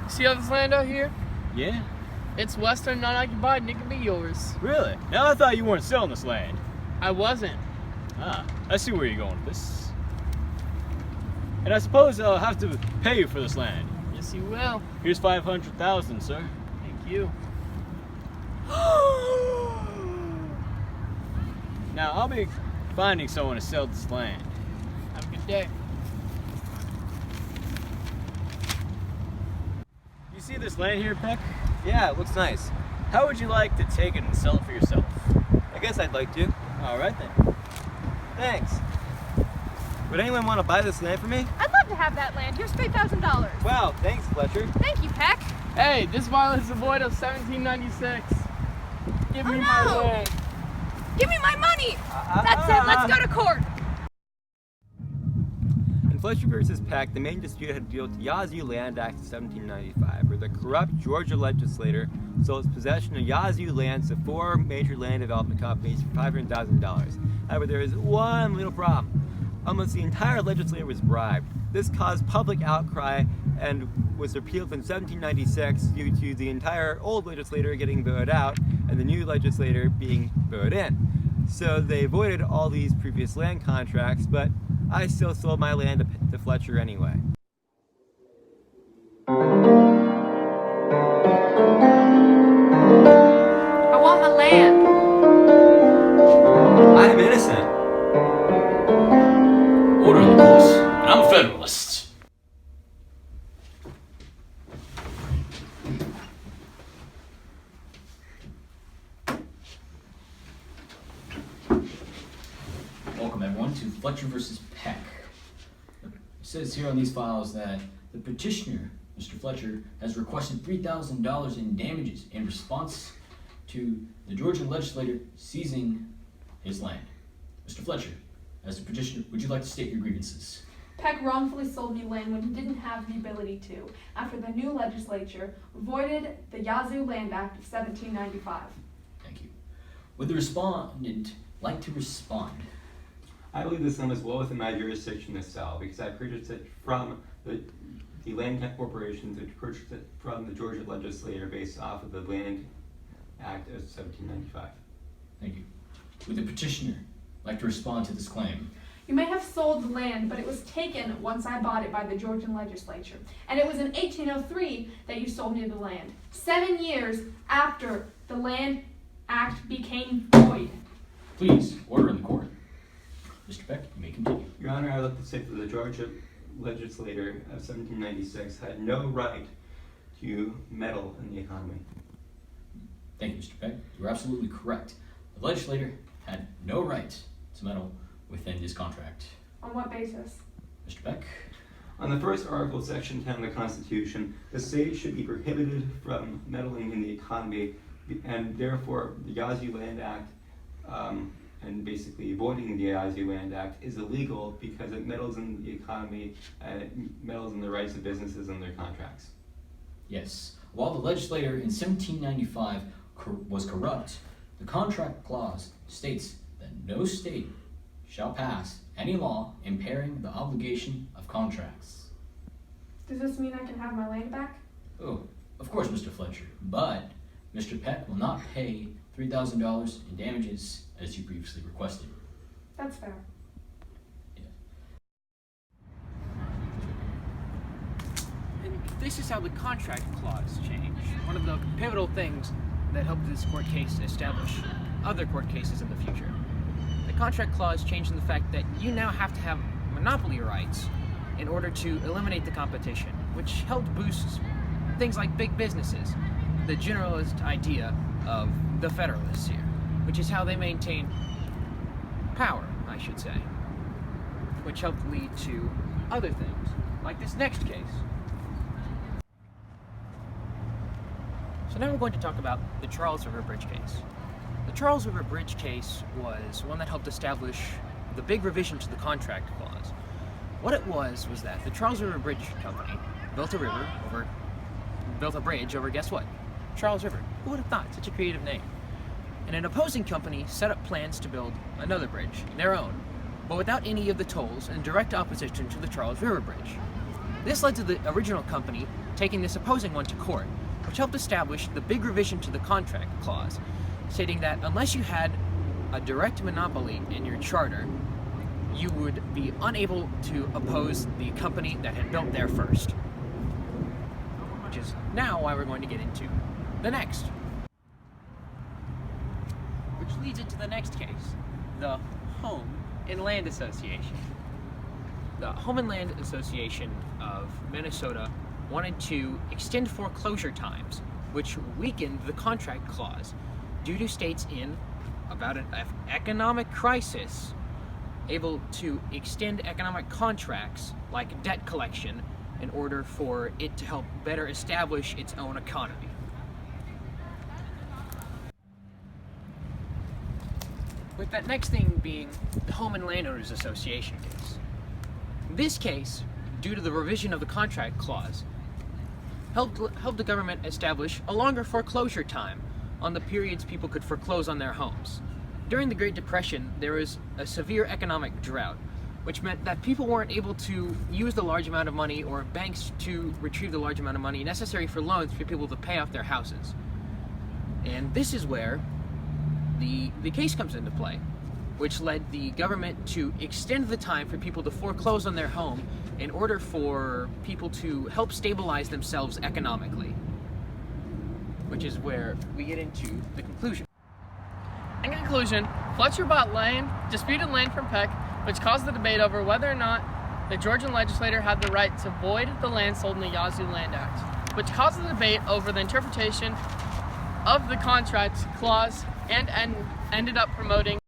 See all this land out here? Yeah? It's Western, non-occupied, and it can be yours. Really? Now I thought you weren't selling this land. I wasn't. Ah, I see where you're going with this. And I suppose I'll have to pay you for this land. Yes, you will. Here's $500,000, sir. Thank you. Now, I'll be finding someone to sell this land. Have a good day. You see this land here, Peck? Yeah, it looks nice. How would you like to take it and sell it for yourself? I guess I'd like to. All right, then. Thanks. Would anyone want to buy this land for me? I'd love to have that land. Here's $3,000. Wow, thanks, Fletcher. Thank you, Peck. Hey, this violates the void of 1796. Give me my no. land. Give me my money. That's it. Let's go to court. In Fletcher versus Peck, the main dispute had to deal with the Yazoo Land Act of 1795, where the corrupt Georgia legislator sold its possession of Yazoo lands to 4 major land development companies for $500,000. However, there is one little problem. Almost the entire legislature was bribed. This caused public outcry and was repealed in 1796 due to the entire old legislator getting voted out and the new legislator being voted in. So they avoided all these previous land contracts, but I still sold my land to Fletcher anyway. I want my land. I'm innocent. Order in the course. I'm a Federalist. Welcome everyone to Fletcher versus Peck. It says here on these files that the petitioner, Mr. Fletcher, has requested $3,000 in damages in response to the Georgia legislator seizing his land. Mr. Fletcher, as the petitioner, would you like to state your grievances? Peck wrongfully sold me land when he didn't have the ability to, after the new legislature voided the Yazoo Land Act of 1795. Thank you. Would the respondent like to respond? I believe this land is well within my jurisdiction to sell because I purchased it from the land corporation that purchased it from the Georgia legislature based off of the Land Act of 1795. Thank you. Would the petitioner like to respond to this claim? You may have sold the land, but it was taken once I bought it by the Georgian legislature. And it was in 1803 that you sold me the land, 7 years after the Land Act became void. Please, order in the court. Mr. Peck, you may continue. Your Honor, I would like to say that the Georgia legislator of 1796 had no right to meddle in the economy. Thank you, Mr. Peck. You are absolutely correct. The legislator had no right to meddle within this contract. On what basis? Mr. Peck? On the first article, section 10 of the Constitution, the state should be prohibited from meddling in the economy, and therefore the Yazoo Land Act and basically voiding the Yazoo Land Act is illegal because it meddles in the economy and it meddles in the rights of businesses and their contracts. Yes. While the legislator in 1795 was corrupt, the contract clause states that no state shall pass any law impairing the obligation of contracts. Does this mean I can have my land back? Oh, of course, Mr. Fletcher, but Mr. Peck will not pay $3,000 in damages as you previously requested. That's fair. And this is how the contract clause changed. One of the pivotal things that helped this court case establish other court cases in the future. The contract clause changed in the fact that you now have to have monopoly rights in order to eliminate the competition, which helped boost things like big businesses. The generalist idea of the Federalists here, which is how they maintain power, I should say, which helped lead to other things, like this next case. So now we're going to talk about the Charles River Bridge case. The Charles River Bridge case was one that helped establish the big revision to the contract clause. What it was that the Charles River Bridge Company built a bridge over, guess what? Charles River. Who would have thought? Such a creative name. And an opposing company set up plans to build another bridge, their own, but without any of the tolls, in direct opposition to the Charles River Bridge. This led to the original company taking this opposing one to court, which helped establish the big revision to the contract clause, stating that unless you had a direct monopoly in your charter, you would be unable to oppose the company that had built there first. Which is now why we're going to get into the next. Which leads into the next case, the Home and Land Association. The Home and Land Association of Minnesota wanted to extend foreclosure times, which weakened the contract clause due to states in about an economic crisis able to extend economic contracts like debt collection in order for it to help better establish its own economy. With that next thing being the Home and Landowners Association case. This case, due to the revision of the contract clause, helped the government establish a longer foreclosure time on the periods people could foreclose on their homes. During the Great Depression, there was a severe economic drought, which meant that people weren't able to use the large amount of money or banks to retrieve the large amount of money necessary for loans for people to pay off their houses. And this is where the case comes into play, which led the government to extend the time for people to foreclose on their home in order for people to help stabilize themselves economically. Which is where we get into the conclusion. In conclusion, Fletcher bought disputed land from Peck, which caused the debate over whether or not the Georgian legislature had the right to void the land sold in the Yazoo Land Act, which caused the debate over the interpretation of the contract clause and ended up promoting